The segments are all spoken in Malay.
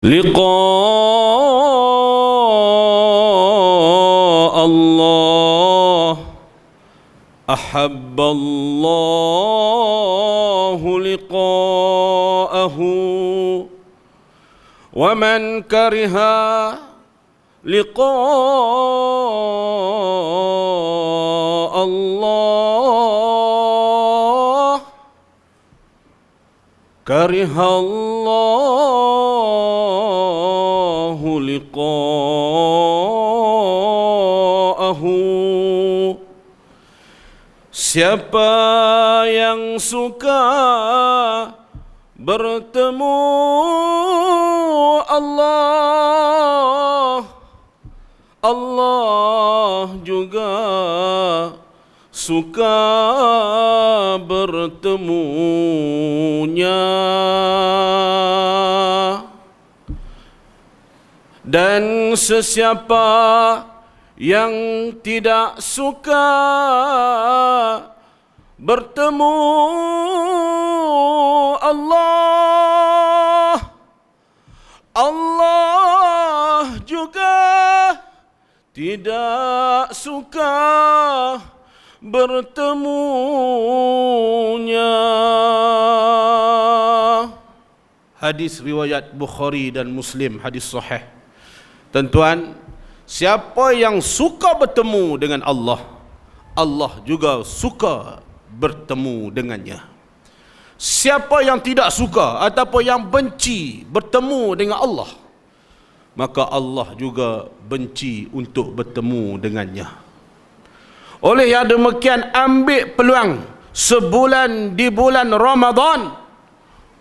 لقاء الله أحب الله لقاءه ومن كره لقاء الله كره الله لقاءه. Siapa yang suka bertemu Allah, Allah juga suka bertemunya. Dan sesiapa yang tidak suka bertemu Allah, Allah juga tidak suka bertemunya. Hadis riwayat Bukhari dan Muslim, hadis sahih. Tuan-tuan, siapa yang suka bertemu dengan Allah, Allah juga suka bertemu dengannya. Siapa yang tidak suka ataupun yang benci bertemu dengan Allah, maka Allah juga benci untuk bertemu dengannya. Oleh yang demikian, ambil peluang sebulan di bulan Ramadan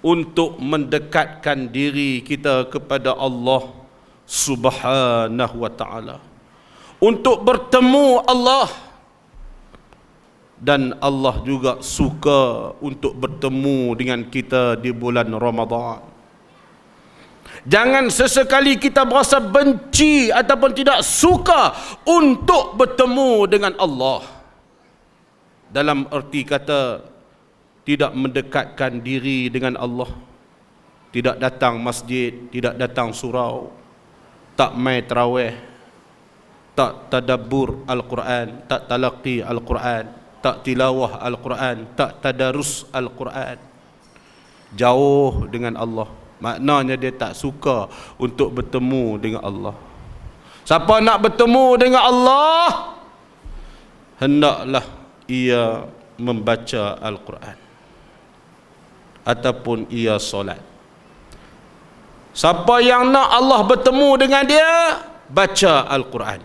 untuk mendekatkan diri kita kepada Allah Subhanahu wa ta'ala, untuk bertemu Allah. Dan Allah juga suka untuk bertemu dengan kita di bulan Ramadan. Jangan sesekali kita berasa benci ataupun tidak suka untuk bertemu dengan Allah, dalam erti kata tidak mendekatkan diri dengan Allah, tidak datang masjid, tidak datang surau, tak mai tarawih, tak tadabbur Al-Quran, tak talaqi Al-Quran, tak tilawah Al-Quran, tak tadarus Al-Quran, jauh dengan Allah. Maknanya dia tak suka untuk bertemu dengan Allah. Siapa nak bertemu dengan Allah, hendaklah ia membaca Al-Quran ataupun ia solat. Siapa yang nak Allah bertemu dengan dia, baca Al-Quran.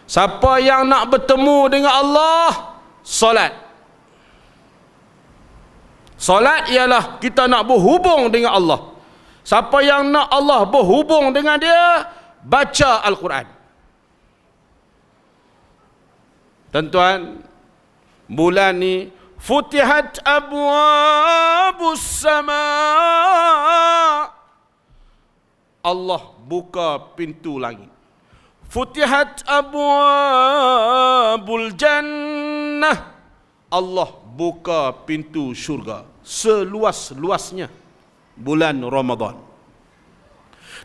Siapa yang nak bertemu dengan Allah, solat. Solat ialah kita nak berhubung dengan Allah. Siapa yang nak Allah berhubung dengan dia, baca Al-Quran. Tuan-tuan, bulan ni futihat abwabus sama, Allah buka pintu langit. Futihat abwabul jannah, Allah buka pintu syurga seluas-luasnya bulan Ramadan.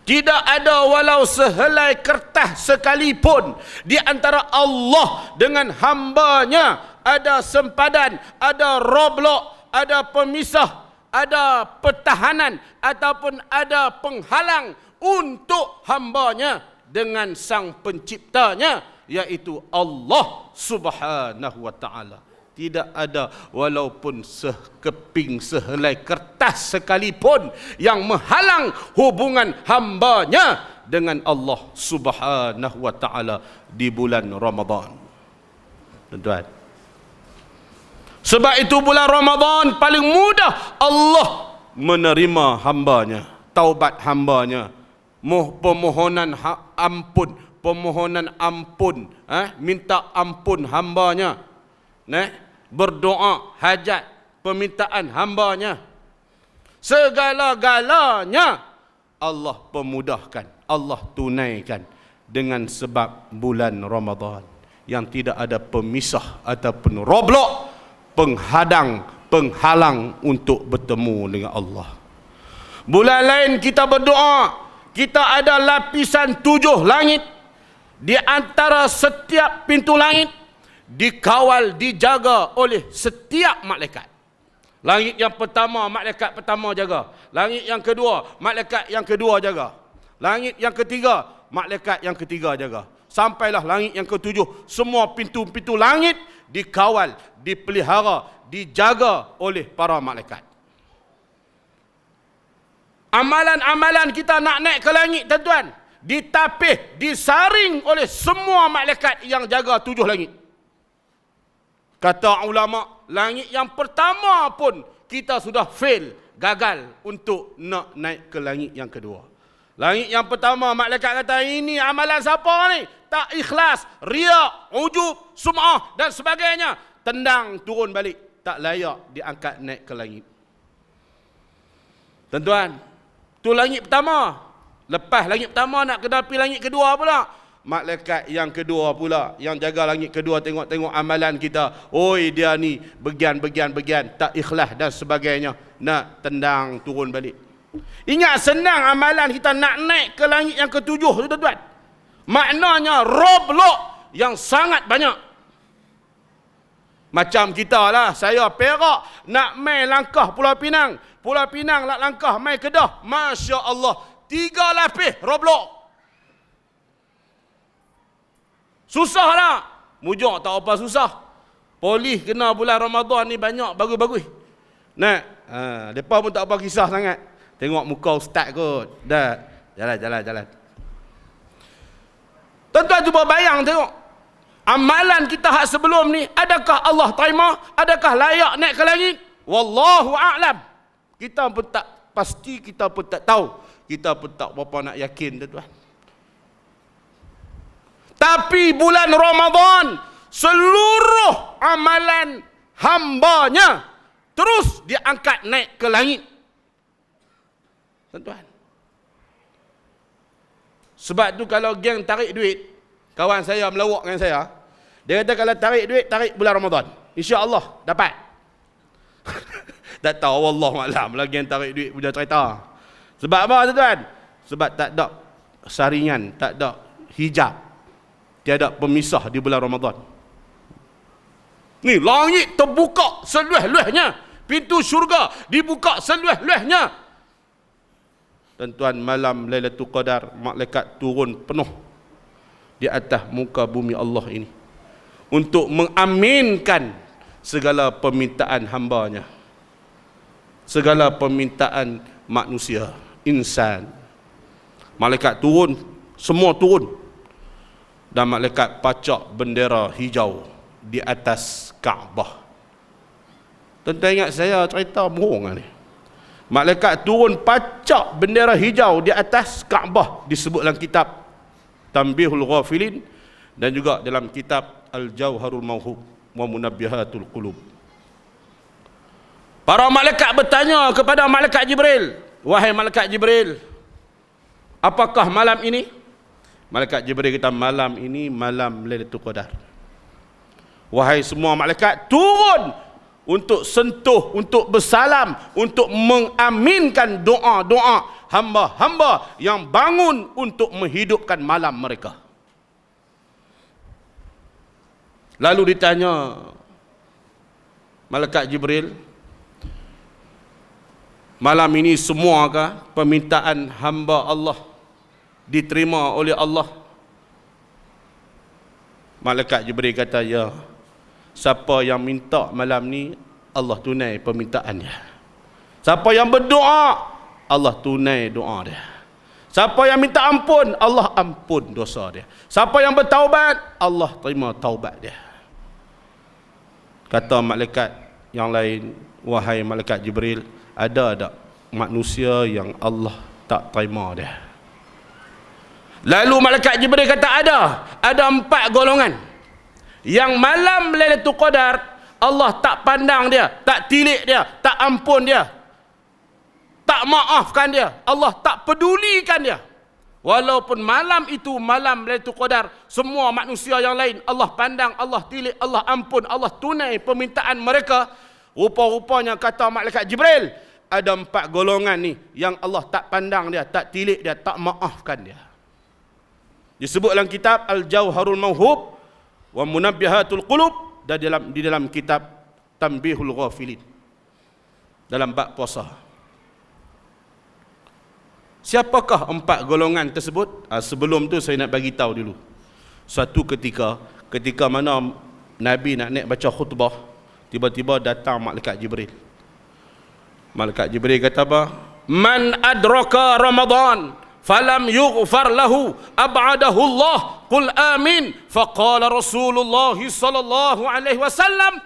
Tidak ada walau sehelai kertas sekalipun di antara Allah dengan hambanya ada sempadan, ada roblok, ada pemisah, ada pertahanan ataupun ada penghalang untuk hambanya dengan sang penciptanya, yaitu Allah Subhanahu wa ta'ala. Tidak ada walaupun sekeping sehelai kertas sekalipun yang menghalang hubungan hambanya dengan Allah Subhanahu wa ta'ala di bulan Ramadan. Tuan-tuan, sebab itu bulan Ramadan paling mudah Allah menerima hambanya, taubat hambanya, permohonan ampun, minta ampun hambanya, berdoa hajat, permintaan hambanya, segala-galanya Allah pemudahkan, Allah tunaikan dengan sebab bulan Ramadan yang tidak ada pemisah ataupun roblok, penghadang, penghalang untuk bertemu dengan Allah. Bulan lain kita berdoa, kita ada lapisan 7 langit. Di antara setiap pintu langit dikawal, dijaga oleh setiap malaikat. Langit yang pertama, malaikat pertama jaga. Langit yang kedua, malaikat yang kedua jaga. Langit yang ketiga, malaikat yang ketiga jaga. Sampailah langit yang ke-7. Semua pintu-pintu langit dikawal, dipelihara, dijaga oleh para malaikat. Amalan-amalan kita nak naik ke langit, tuan-tuan, ditapih, disaring oleh semua malaikat yang jaga 7 langit. Kata ulama, langit yang pertama pun kita sudah fail, gagal untuk nak naik ke langit yang kedua. Langit yang pertama, malaikat kata, ini amalan siapa ni? Tak ikhlas, riak, ujub, sum'ah dan sebagainya. Tendang, turun balik. Tak layak diangkat naik ke langit. Tuan-tuan, tu langit pertama. Lepas langit pertama nak kena pergi langit kedua pula. Malaikat yang kedua pula, yang jaga langit kedua, tengok-tengok amalan kita. Oi, dia ni bagian, tak ikhlas dan sebagainya. Nak tendang, turun balik. Ingat, senang amalan kita nak naik ke langit yang ke-7 tu, tuan-tuan. Maknanya roblok yang sangat banyak. Macam kita lah, saya Perak nak main langkah Pulau Pinang. Pulau Pinang nak langkah main Kedah. Masya Allah, 3 lapis roblok. Susah lah. Mujur tak apa susah. Polis kena bulan Ramadan ni banyak bagus-bagus. Nah, mereka pun tak apa kisah sangat. Tengok muka ustaz kot. Dah, jalan. Tuan-tuan cuba bayang tengok. Amalan kita hak sebelum ni, adakah Allah terima? Adakah layak naik ke langit? Wallahu a'lam. Kita pun tak pasti, kita pun tak tahu. Kita pun tak berapa nak yakin, tuan-tuan. Tapi bulan Ramadan, seluruh amalan hambanya terus diangkat naik ke langit. Tuan-tuan. Sebab tu kalau geng tarik duit, kawan saya melawak dengan saya, dia kata kalau tarik duit, tarik bulan Ramadan. InsyaAllah dapat. Tak tahu, wallahualam lah geng tarik duit punya cerita. Sebab apa, tuan-tuan? Sebab tak ada saringan, tak ada hijab. Tiada pemisah di bulan Ramadan. Ni langit terbuka seluas-luasnya. Pintu syurga dibuka seluas-luasnya. Tuan-tuan, malam Lailatul Qadar, malaikat turun penuh di atas muka bumi Allah ini untuk mengaminkan segala permintaan hambanya, segala permintaan manusia, insan. Malaikat turun, semua turun. Dan malaikat pacak bendera hijau di atas Kaabah. Tuan-tuan ingat saya cerita bohong ni. Malaikat turun pacak bendera hijau di atas Kaabah, disebut dalam kitab Tanbihul Ghafilin dan juga dalam kitab Al-Jauharul Mauhub wa Munabbihatul Qulub. Para malaikat bertanya kepada malaikat Jibril, wahai malaikat Jibril, apakah malam ini? Malaikat Jibril kata, malam ini malam Lailatul Qadar. Wahai semua malaikat, turun untuk sentuh, untuk bersalam, untuk mengaminkan doa-doa hamba-hamba yang bangun untuk menghidupkan malam mereka. Lalu ditanya malaikat Jibril, malam ini semuakah permintaan hamba Allah diterima oleh Allah? Malaikat Jibril kata, ya. Siapa yang minta malam ni, Allah tunai permintaannya. Siapa yang berdoa, Allah tunai doa dia. Siapa yang minta ampun, Allah ampun dosa dia. Siapa yang bertaubat, Allah terima taubat dia. Kata malaikat yang lain, wahai malaikat Jibril, ada tak manusia yang Allah tak terima dia? Lalu malaikat Jibril kata, ada 4 golongan yang malam Lailatul Qadar Allah tak pandang dia, tak tilik dia, tak ampun dia, tak maafkan dia, Allah tak pedulikan dia. Walaupun malam itu malam Lailatul Qadar, semua manusia yang lain Allah pandang, Allah tilik, Allah ampun, Allah tunai permintaan mereka. Rupa-rupanya kata malaikat Jibril, ada 4 golongan ni yang Allah tak pandang dia, tak tilik dia, tak maafkan dia. Disebut dalam kitab Al-Jauharul Mauhub wa Munabbihatul Qulub, dan di dalam kitab Tanbihul Ghafilin, dalam bab puasa. Siapakah 4 golongan tersebut? Sebelum tu saya nak bagi tahu dulu. Suatu ketika mana Nabi nak naik baca khutbah, tiba-tiba datang malaikat Jibril. Malaikat Jibril kata apa? Man adraka Ramadan falam yughfar lahu ab'adahu Allah, qul amin. Faqala Rasulullah sallallahu alaihi wasallam,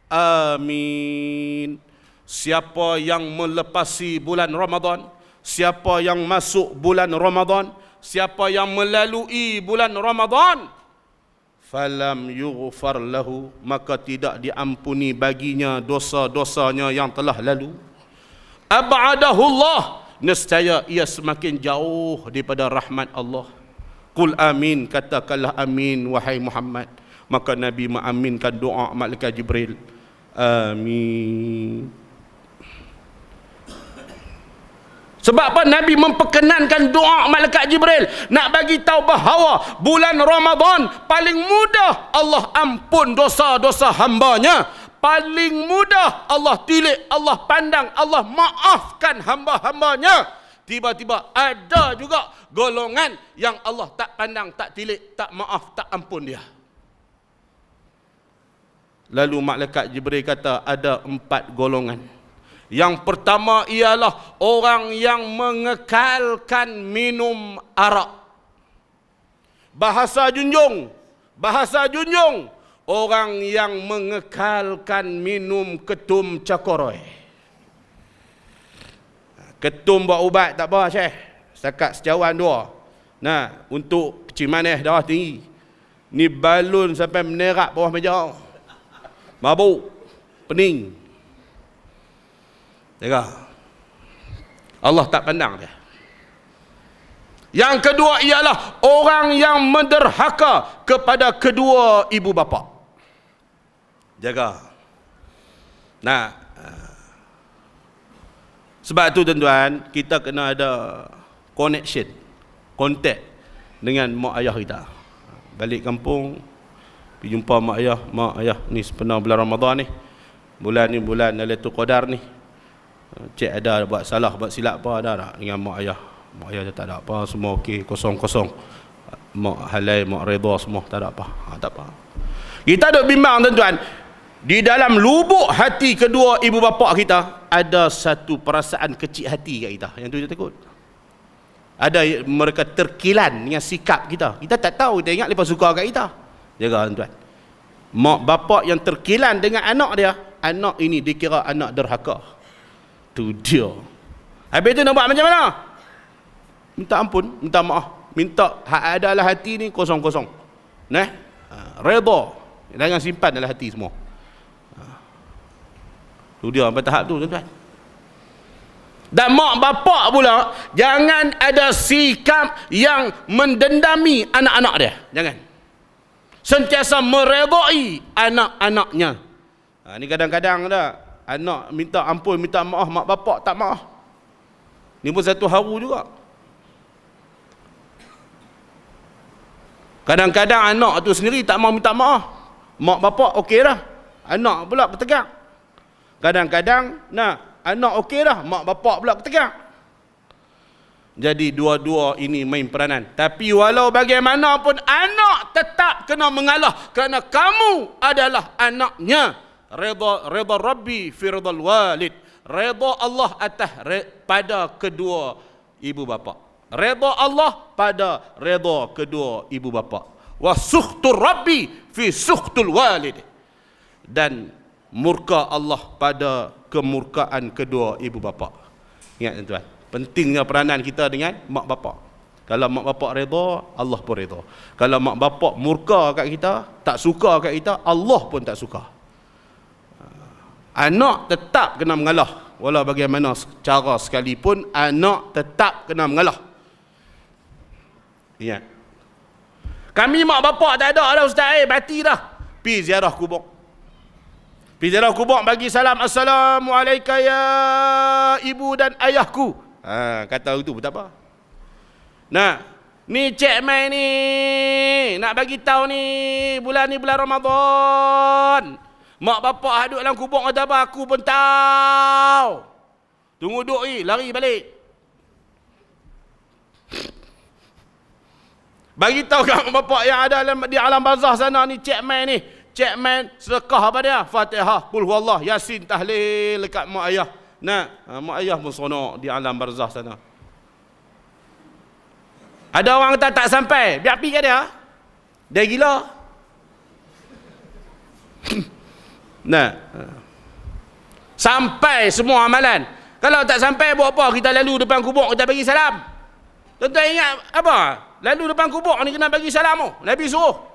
amin. Siapa yang melepasi bulan Ramadan, siapa yang masuk bulan Ramadan, siapa yang melalui bulan Ramadan, falam yughfar lahu, maka tidak diampuni baginya dosa-dosanya yang telah lalu. Ab'adahullah, nescaya ia semakin jauh daripada rahmat Allah. Qul amin, katakanlah amin wahai Muhammad. Maka Nabi mengaminkan doa malaikat Jibril. Amin. Sebab apa Nabi memperkenankan doa malaikat Jibril? Nak bagi tahu bahawa bulan Ramadan paling mudah Allah ampun dosa-dosa hambanya. Paling mudah Allah tilik, Allah pandang, Allah maafkan hamba-hambanya. Tiba-tiba ada juga golongan yang Allah tak pandang, tak tilik, tak maaf, tak ampun dia. Lalu malaikat Jibril kata ada 4 golongan. Yang pertama ialah orang yang mengekalkan minum arak. Bahasa junjung, orang yang mengekalkan minum ketum cakoroi. Ketum buat ubat tak apa, Syekh. Setakat secawan 2. Nah, untuk kecil manis darah tinggi. Ni balun sampai menerak bawah meja. Mabuk, pening. Jaga. Allah tak pandang dia. Yang kedua ialah orang yang menderhaka kepada kedua ibu bapa. Jaga. Nah, sebab tu tuan-tuan, kita kena ada connection, kontak dengan mak ayah kita. Balik kampung, pergi jumpa mak ayah ni sepenuh bulan Ramadan ni. Bulan ni bulan Lailatul Qadar ni. Cik ada buat salah, buat silap apa ada tak dengan mak ayah? Mak ayah tak ada apa, semua okey, kosong-kosong. Mak halal, mak redha semua, tak ada apa. Tak apa. Kita duk bimbang tuan-tuan, di dalam lubuk hati kedua ibu bapa kita ada satu perasaan kecil hati kat kita. Yang tu kita takut. Ada mereka terkilan dengan sikap kita. Kita tak tahu, kita ingat mereka suka kat kita. Jaga tuan-tuan. Mak bapa yang terkilan dengan anak dia, anak ini dikira anak derhaka. Tu dia. Habis tu nak buat macam mana? Minta ampun, minta maaf, minta hak adalah hati ni kosong-kosong. Nah, redha, jangan simpan dalam hati semua. Tu dia sampai tahap tu tuan-tuan. Dan mak bapak pula jangan ada sikap yang mendendami anak-anak dia. Jangan. Sentiasa meredai anak-anaknya. Ni kadang-kadang dah anak minta ampun, minta maaf, mak bapak tak maaf. Ni pun satu haru juga. Kadang-kadang anak tu sendiri tak mau minta maaf. Mak bapak okey dah, anak pula bertegak. Kadang-kadang anak okey dah, mak bapak pula bertegak. Jadi dua-dua ini main peranan. Tapi walau bagaimanapun anak tetap kena mengalah kerana kamu adalah anaknya. Redha Rabbi fi ridhal walid. Redha Allah atas pada kedua ibu bapa. Redha Allah pada redha kedua ibu bapa. Wa sukhtur Rabbi fi sukhtul walid. Dan murka Allah pada kemurkaan kedua ibu bapa. Ingat tuan-tuan, pentingnya peranan kita dengan mak bapa. Kalau mak bapak redha, Allah pun redha. Kalau mak bapak murka kat kita, tak suka kat kita, Allah pun tak suka. Anak tetap kena mengalah. Walau bagaimana cara sekalipun, anak tetap kena mengalah. Ingat. Kami mak bapak tak ada dah ustaz, mati dah. Pi ziarah kubur. Pergi ziarah kubur bagi salam, Assalamualaikum ya ibu dan ayahku. Kata itu tak apa. Nah, ni Cik Mai ni nak bagi tahu ni bulan Ramadan. Mak bapak duduk dalam kubur kata apa, aku pun tahu. Tunggu duduk lari balik. Bagi tahu kat mak bapak yang ada di alam barzah sana ni, Cik Mai ni. Cik Mai sedekah apa dia? Fatihah, Qul huwallah, Yasin, tahlil dekat mak ayah. Nah, mak ayah pun sonok di alam barzah sana. Ada orang kata tak sampai, biar pergi kat dia. Dia gila. Nah. Sampai semua amalan. Kalau tak sampai buat apa? Kita lalu depan kubur, kita bagi salam. Tuan-tuan ingat apa? Lalu depan kubur ni kena bagi salam. Nabi suruh.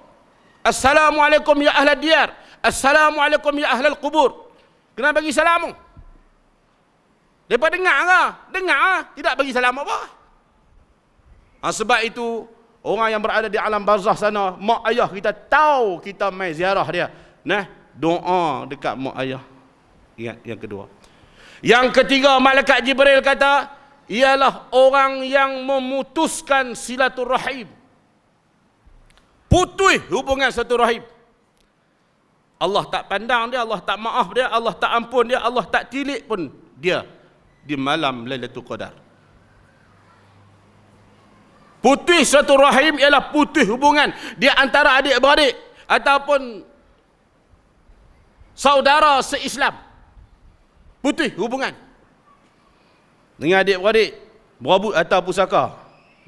Assalamualaikum ya ahlal diyar. Assalamualaikum ya ahlal kubur. Kena bagi salam. Mereka dengar ke? Dengar ke? Tidak bagi salam apa? Sebab itu, orang yang berada di alam barzah sana, mak ayah kita tahu kita mai ziarah dia. Nah, doa dekat mak ayah. Ingat yang kedua. Yang ketiga, malaikat Jibril kata, ialah orang yang memutuskan silaturahim. Putus hubungan silaturahim. Allah tak pandang dia, Allah tak maaf dia, Allah tak ampun dia, Allah tak tilik pun dia di malam Lailatul Qadar. Putus satu rahim ialah putus hubungan di antara adik-beradik ataupun saudara se-Islam. Putus hubungan dengan adik-beradik, berabut atau pusaka.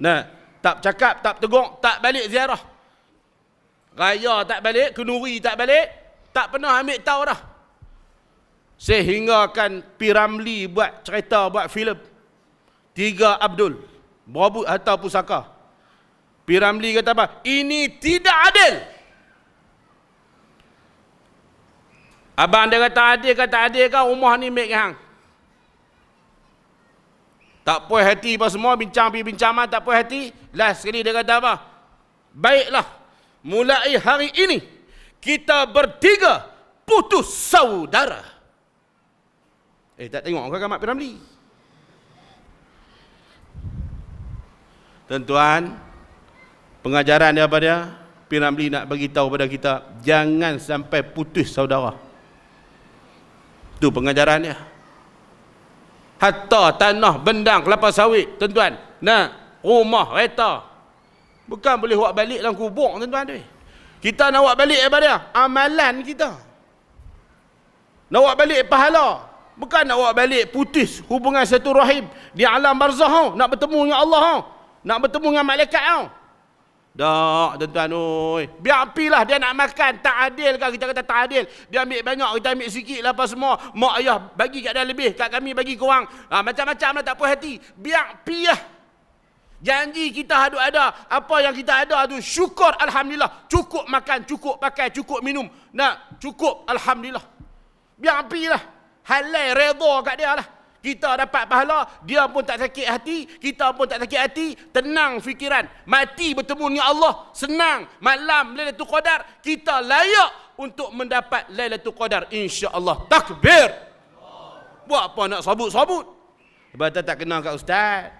Nah, tak cakap, tak tegur, tak balik ziarah. Raya tak balik, kenduri tak balik, tak pernah ambil tahu dah. Sehingga kan Piramli buat cerita, buat filem. 3 Abdul, berabut atau pusaka. Piramli kata apa? Ini tidak adil. Abang dia kata adil kan rumah ni milik hang. Tak puas hati apa semua, bincang tak puas hati. Last sekali dia kata apa? Baiklah, mulai hari ini kita bertiga putus saudara. Tak tengok ke Mak Piramli? Tuan-tuan, pengajaran dia apa dia? Piramli nak bagi tahu pada kita, jangan sampai putus saudara. Itu pengajaran dia. Hatta tanah, bendang, kelapa sawit, tuan-tuan. Nah, rumah, kereta. Bukan boleh buat balik dalam kubur, tuan-tuan. Kita nak buat balik apa dia? Amalan kita. Nak buat balik pahala. Bukan nak buat balik putus hubungan satu rahim di alam barzah. Nak bertemu dengan Allah. Nak bertemu dengan malaikat. Tak, tuan-tuan. Biar apilah dia nak makan. Tak adil kan kita kata tak adil. Dia ambil banyak, kita ambil sikit lah apa semua. Mak ayah bagi kat dia lebih, kat kami bagi kurang. Macam-macam lah, tak puas hati. Biar api lah. Janji kita ada. Apa yang kita ada tu syukur, alhamdulillah. Cukup makan, cukup pakai, cukup minum. Nak cukup, alhamdulillah. Biar api lah. Halal, redha kat dia lah. Kita dapat pahala, dia pun tak sakit hati, kita pun tak sakit hati, tenang fikiran. Mati bertemu dengan Allah, senang. Malam Lailatul Qadar, kita layak untuk mendapat Lailatul Qadar, insya-Allah. Takbir. Buat apa nak sabut-sabut? Sebab tak kenal kat ustaz.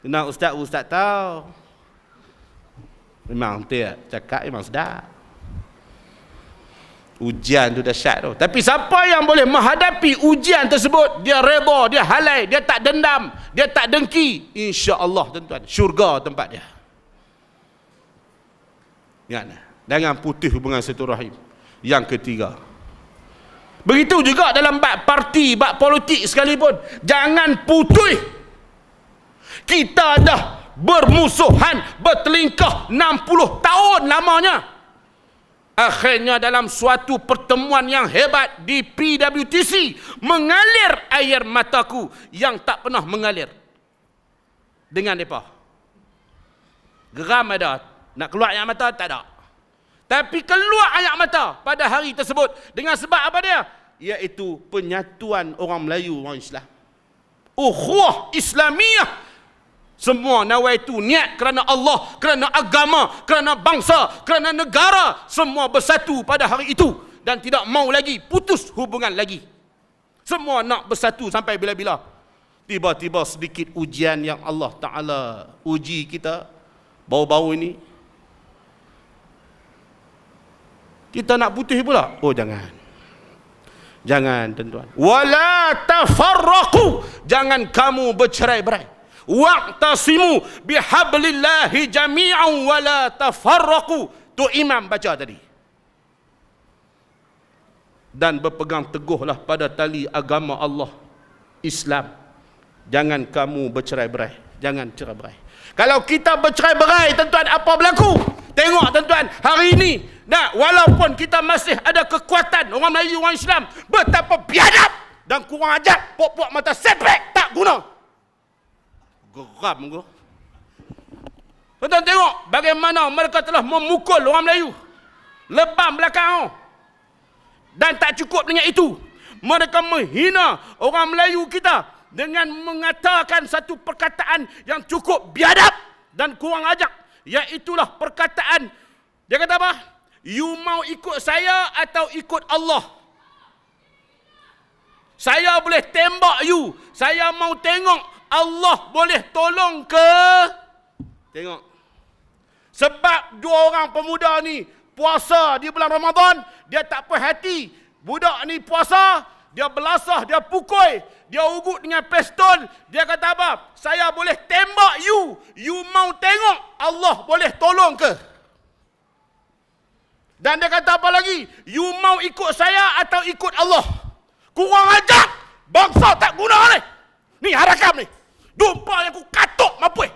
Kenal ustaz tahu. Memang dia cakap memang sedap. Ujian tu dahsyat tu. Tapi siapa yang boleh menghadapi ujian tersebut, dia redha, dia halai, dia tak dendam, dia tak dengki, insya-Allah tuan-tuan, syurga tempat dia. Ingat, jangan putus hubungan silaturahim. Yang ketiga, begitu juga dalam bab parti, bab politik sekalipun, jangan putus. Kita dah bermusuhan, bertelingkah 60 tahun lamanya. Akhirnya dalam suatu pertemuan yang hebat di PWTC, mengalir air mataku yang tak pernah mengalir dengan mereka. Geram ada, nak keluar air mata tak ada. Tapi keluar air mata pada hari tersebut dengan sebab apa dia? Iaitu penyatuan orang Melayu, orang Islam. Ukhuwah Islamiyah. Semua nawaitu niat kerana Allah, kerana agama, kerana bangsa, kerana negara, semua bersatu pada hari itu dan tidak mau lagi putus hubungan lagi. Semua nak bersatu sampai bila-bila. Tiba-tiba sedikit ujian yang Allah Ta'ala uji kita bau-bau ini. Kita nak putus pula. Oh, jangan. Jangan, tuan-tuan. Wala tafarraqu. Jangan kamu bercerai-berai. Wa'tasimu bihablillahi jami'an wala tafarraqu. Tu imam baca tadi. Dan berpegang teguhlah pada tali agama Allah, Islam. Jangan kamu bercerai-berai. Jangan cerai-berai. Kalau kita bercerai-berai, tuan-tuan, apa berlaku? Tengok, tuan-tuan, hari ini, nah, walaupun kita masih ada kekuatan, orang Melayu, orang Islam, betapa biadab dan kurang ajar, puak-puak mata sepek, tak guna. Geram aku. Tuan-tuan tengok bagaimana mereka telah memukul orang Melayu. Lebam belakang. Dan tak cukup dengan itu, mereka menghina orang Melayu kita dengan mengatakan satu perkataan yang cukup biadab dan kurang ajar. Iaitulah perkataan, dia kata apa? You mau ikut saya atau ikut Allah? Saya boleh tembak you. Saya mau tengok Allah boleh tolong ke? Tengok. Sebab dua orang pemuda ni puasa di bulan Ramadan, dia tak puas hati. Budak ni puasa, dia belasah, dia pukul, dia ugut dengan pistol. Dia kata apa? Saya boleh tembak you. You mau tengok Allah boleh tolong ke? Dan dia kata apa lagi? You mau ikut saya atau ikut Allah? Kurang ajar. Bangsa tak guna ni. Ni harakam ni. Dumpa yang aku katuk mampus.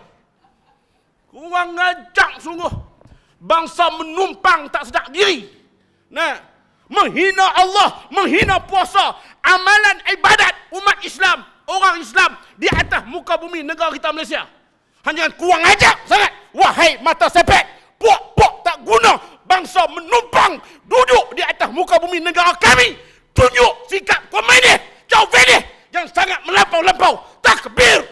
Kurang ajar sungguh. Bangsa menumpang tak sedar diri. Nah, menghina Allah, menghina puasa, amalan ibadat umat Islam, orang Islam di atas muka bumi negara kita Malaysia. Hanya kurang ajar sangat. Wahai mata sepek, puak-puak tak guna, bangsa menumpang duduk di atas muka bumi negara kami. Tunjuk sikap komunis, jauh yang sangat melampau-lampau. Takbir.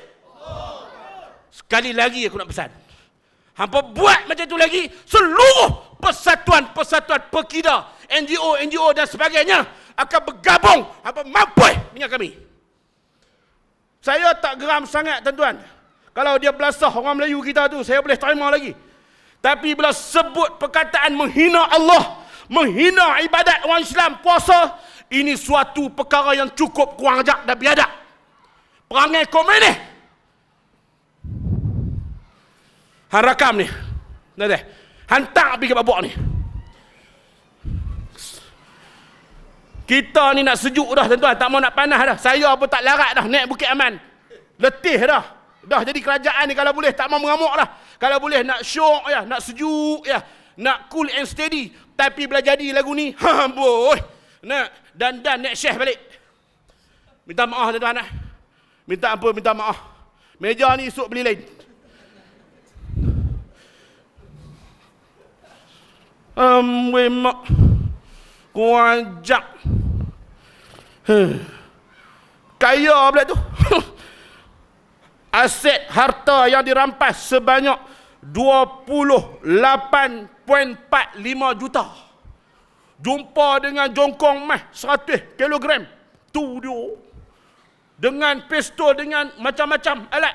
Sekali lagi aku nak pesan. Hampa buat macam tu lagi, seluruh persatuan-persatuan pekida, NGO dan sebagainya akan bergabung. Hampa mampus dengan kami. Saya tak geram sangat, tuan-tuan. Kalau dia belasah orang Melayu kita tu, saya boleh terima lagi. Tapi bila sebut perkataan menghina Allah, menghina ibadat orang Islam, puasa, ini suatu perkara yang cukup kurang ajar dan biadab. Perangai komunis. Han rakam ni. Nanti. Hantar pergi ke babak ni. Kita ni nak sejuk dah, tuan-tuan. Tak mau nak panas dah. Saya pun tak larat dah naik Bukit Aman. Letih dah. Dah jadi kerajaan ni kalau boleh tak mau mengamuk dah. Kalau boleh nak syok ya, nak sejuk ya, nak cool and steady. Tapi bila jadi lagu ni, boy. Nak dan naik syekh balik. Minta maaf, tuan-tuan. Minta ampun, minta maaf. Meja ni esok beli lain. Mak kurang ajar. Kaya pula tu. Aset harta yang dirampas sebanyak 28.45 juta. Jumpa dengan jongkong mah 100 kilogram. Tu dia. Dengan pistol, dengan macam-macam alat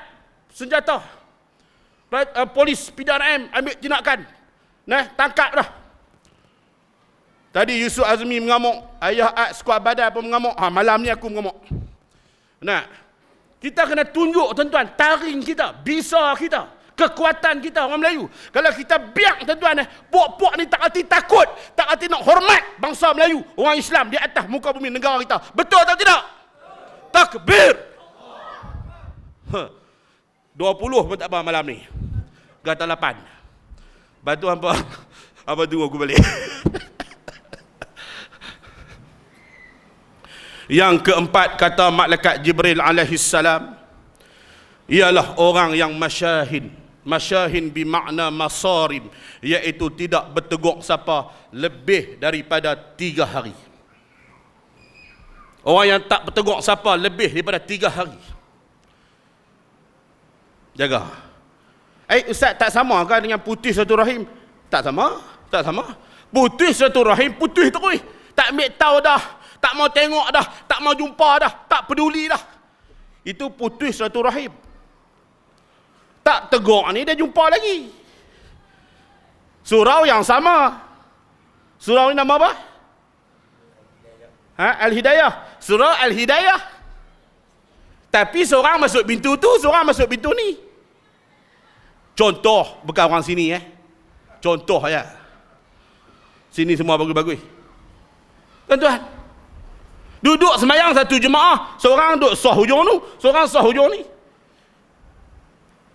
senjata. Polis PDRM ambil tindakan. Nah, tangkap dah. Tadi Yusuf Azmi mengamuk, ayah skuad badai pun mengamuk. Malam ni aku mengamuk. Nah, kita kena tunjuk, tuan-tuan, taring kita, bisa kita, kekuatan kita orang Melayu. Kalau kita biar, tuan-tuan, puak-puak ni tak arti takut, tak arti nak hormat bangsa Melayu, orang Islam di atas muka bumi negara kita. Betul atau tidak? Takbir. 20 pun tak apa malam ni. Gata 8. Batu apa tunggu aku balik. Yang keempat, kata malaikat Jibril alaihi salam, ialah orang yang masyahin. Masyahin bermakna masarim, iaitu tidak berteguk siapa lebih daripada 3 hari. Orang yang tak berteguk siapa lebih daripada 3 hari. Jaga. Ustaz, tak sama kan dengan putus silaturahim? Tak sama. Tak sama. Putus silaturahim, putus terus. Tak tak ambil tahu dah, tak mau tengok dah, tak mau jumpa dah, tak peduli dah. Itu putus silaturahim. Tak tegur ni, dia jumpa lagi. Surau yang sama. Surau ni nama apa? Al-Hidayah. Surau Al-Hidayah. Tapi seorang masuk pintu tu, seorang masuk pintu ni. Contoh, bukan orang sini Contoh ya. Sini semua bagus-bagus. Tuan-tuan, duduk semayang satu jemaah, seorang duduk sah hujung tu, seorang sah hujung ni.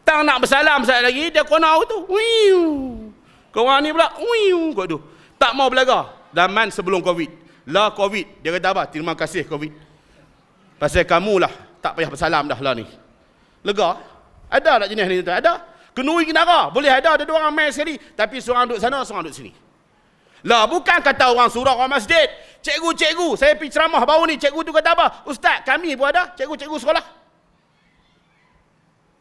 Tak nak bersalam sekali lagi, dia kena tu. Wiu. Korang ni pula, wiu kat tu. Tak mau belaga. Zaman sebelum Covid. Lah Covid, dia kata apa? Terima kasih Covid. Pasal kamu lah, tak payah bersalam dah lah ni. Lega. Ada tak jenis ni tuan? Ada. Kenuri kenara. Boleh ada dua orang main sekali. Tapi seorang duduk sana, seorang duduk sini. Lah bukan kata orang surau, orang masjid. Cikgu, saya pergi ceramah baru ni. Cikgu tu kata apa? Ustaz, kami pun ada. Cikgu sekolah.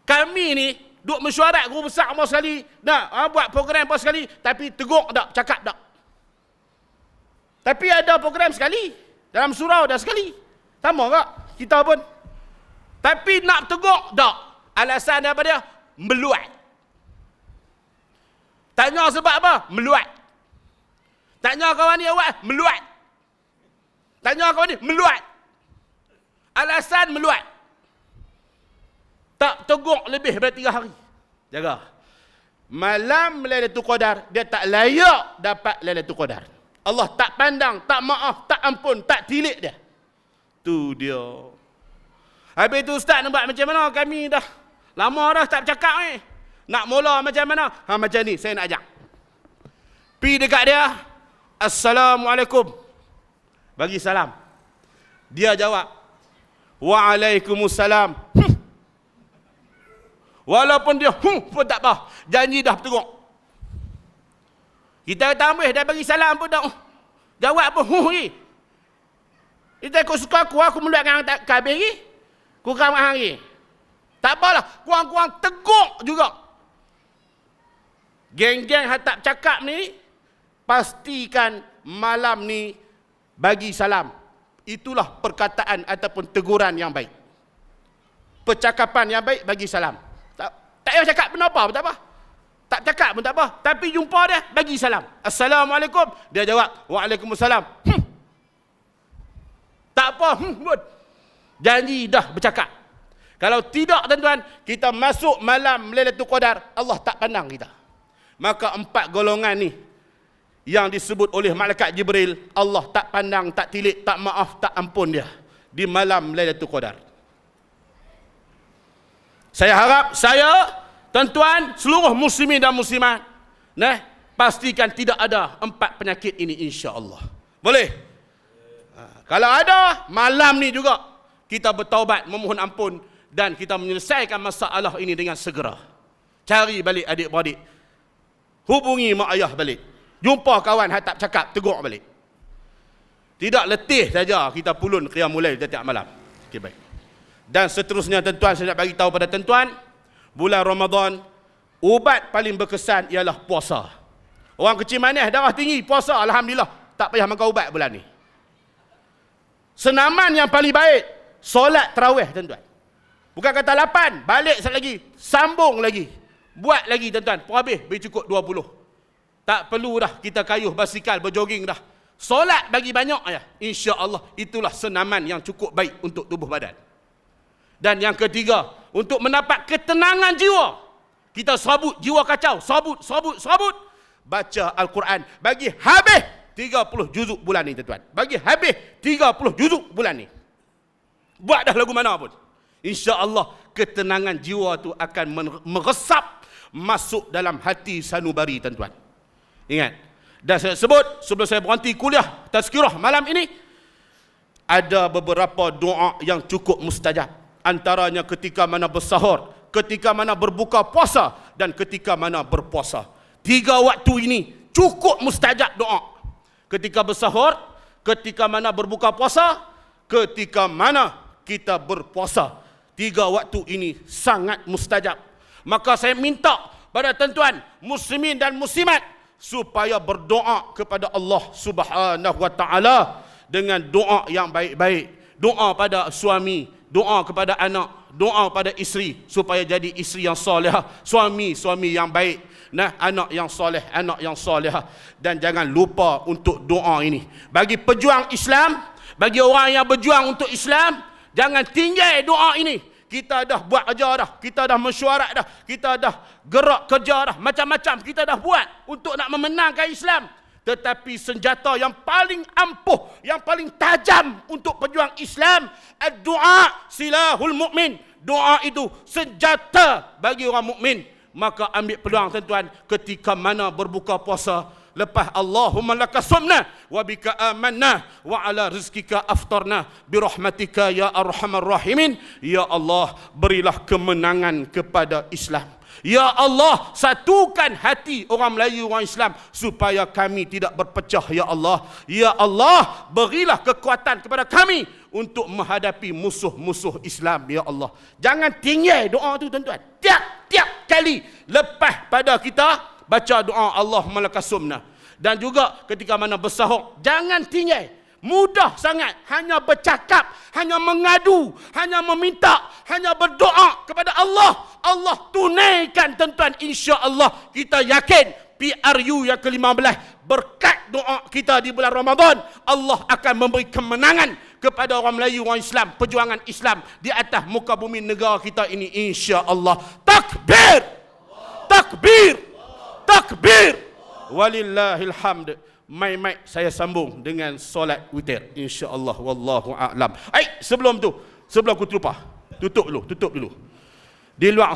Kami ni duk mesyuarat guru besar apa sekali. Nak buat program apa sekali. Tapi tegur tak, cakap tak. Tapi ada program sekali. Dalam surau dah sekali. Sama tak? Kita pun. Tapi nak tegur tak. Alasan apa dia? Meluat. Tanya sebab apa? Meluat. Tanya kawan ni awak, meluat. Tanya kawan ni, meluat. Alasan meluat. Tak tegur lebih daripada 3 hari. Jaga. Malam Lailatul Qadar, dia tak layak dapat Lailatul Qadar. Allah tak pandang, tak maaf, tak ampun, tak tilik dia. Tu dia. Habis tu ustaz nak buat macam mana? Kami dah lama dah tak bercakap ni. Nak mula macam mana? Macam ni, saya nak ajak. Pergi dekat dia. Assalamualaikum. Bagi salam. Dia jawab. Waalaikumsalam. Walaupun dia pun tak apa. Janji dah berteruk. Kita kata ambil, dah bagi salam pun dah. Jawab pun ni. Kita kau suka aku meluat dengan kabin ni. Kurang mahal ni. Tak apalah. Kurang-kurang teguk juga. Geng-geng hatap cakap ni. Pastikan malam ni bagi salam. Itulah perkataan ataupun teguran yang baik. Percakapan yang baik bagi salam. Tak payah cakap pun apa, tak apa. Tak cakap pun tak apa. Tapi jumpa dia, bagi salam. Assalamualaikum. Dia jawab, Waalaikumsalam. Tak apa, janji dah bercakap. Kalau tidak tuan-tuan, kita masuk malam Lailatul Qadar, Allah tak pandang kita. Maka 4 golongan ni yang disebut oleh malaikat Jibril, Allah tak pandang, tak tilik, tak maaf, tak ampun dia di malam Lailatul Qadar. Saya harap tuan-tuan, seluruh muslimin dan muslimat, pastikan tidak ada 4 penyakit ini insya-Allah. Boleh? Kalau ada, malam ni juga kita bertaubat, memohon ampun dan kita menyelesaikan masalah ini dengan segera. Cari balik adik-beradik. Hubungi mak ayah balik. Jumpa kawan hatap cakap, tegur balik. Tidak letih saja kita pulun qiyamul lail setiap malam. Okey, baik. Dan seterusnya tuan-tuan, saya nak bagi tahu pada tuan-tuan, bulan Ramadan, ubat paling berkesan ialah puasa. Orang kecil manis, darah tinggi, puasa, alhamdulillah, tak payah makan ubat bulan ni. Senaman yang paling baik, solat tarawih tuan-tuan. Bukan kata 8, balik sekali lagi, sambung lagi. Buat lagi tuan-tuan, habis beri cukup 20. Tak perlu dah kita kayuh basikal berjoging dah. Solat bagi banyak ya. Insya-Allah itulah senaman yang cukup baik untuk tubuh badan. Dan yang ketiga, untuk mendapat ketenangan jiwa. Kita sabut jiwa kacau, sabut. Baca Al-Quran bagi habis 30 juzuk bulan ni tuan-tuan. Bagi habis 30 juzuk bulan ni. Buat dah lagu mana pun. Insya-Allah ketenangan jiwa tu akan meresap masuk dalam hati sanubari tuan-tuan. Ingat. Dan saya sebut sebelum saya berhenti kuliah tazkirah malam ini, ada beberapa doa yang cukup mustajab. Antaranya ketika mana bersahur, ketika mana berbuka puasa dan ketika mana berpuasa. 3 waktu ini cukup mustajab doa. Ketika bersahur, ketika mana berbuka puasa, ketika mana kita berpuasa. 3 waktu ini sangat mustajab. Maka saya minta pada tuan-tuan muslimin dan muslimat, supaya berdoa kepada Allah Subhanahu wa taala dengan doa yang baik-baik. Doa pada suami, doa kepada anak, doa pada isteri supaya jadi isteri yang solehah, suami yang baik, nah, anak yang soleh, anak yang solehah. Dan jangan lupa untuk doa ini. Bagi pejuang Islam, bagi orang yang berjuang untuk Islam, jangan tinggal doa ini. Kita dah buat kerja dah, kita dah mesyuarat dah, kita dah gerak kerja dah, macam-macam kita dah buat untuk nak memenangkan Islam. Tetapi senjata yang paling ampuh, yang paling tajam untuk pejuang Islam, ad-du'a silahul mu'min. Doa itu senjata bagi orang mukmin. Maka ambil peluang tuan-tuan, ketika mana berbuka puasa, lepas Allahumma laka sumna wa bika amanna wa ala rizkika aftarna birahmatika ya arhamar rahimin. Ya Allah, berilah kemenangan kepada Islam. Ya Allah, satukan hati orang Melayu, orang Islam, supaya kami tidak berpecah. Ya Allah, ya Allah, berilah kekuatan kepada kami untuk menghadapi musuh-musuh Islam. Ya Allah, jangan tinggal doa tu tuan-tuan. Tiap-tiap kali lepas pada kita baca doa Allahumma laka sumna. Dan juga ketika mana bersahur, jangan tinggal. Mudah sangat hanya bercakap, hanya mengadu, hanya meminta, hanya berdoa kepada Allah. Allah tunaikan tuan-tuan, insya-Allah. Kita yakin PRU yang ke-15, berkat doa kita di bulan Ramadan, Allah akan memberi kemenangan kepada orang Melayu, orang Islam, perjuangan Islam di atas muka bumi negara kita ini, insya-Allah. Takbir! Takbir! Takbir! Walillahil hamd. Mai saya sambung dengan solat witir, insya-Allah. Wallahu a'lam. Sebelum aku terlupa, tutup dulu. Di luar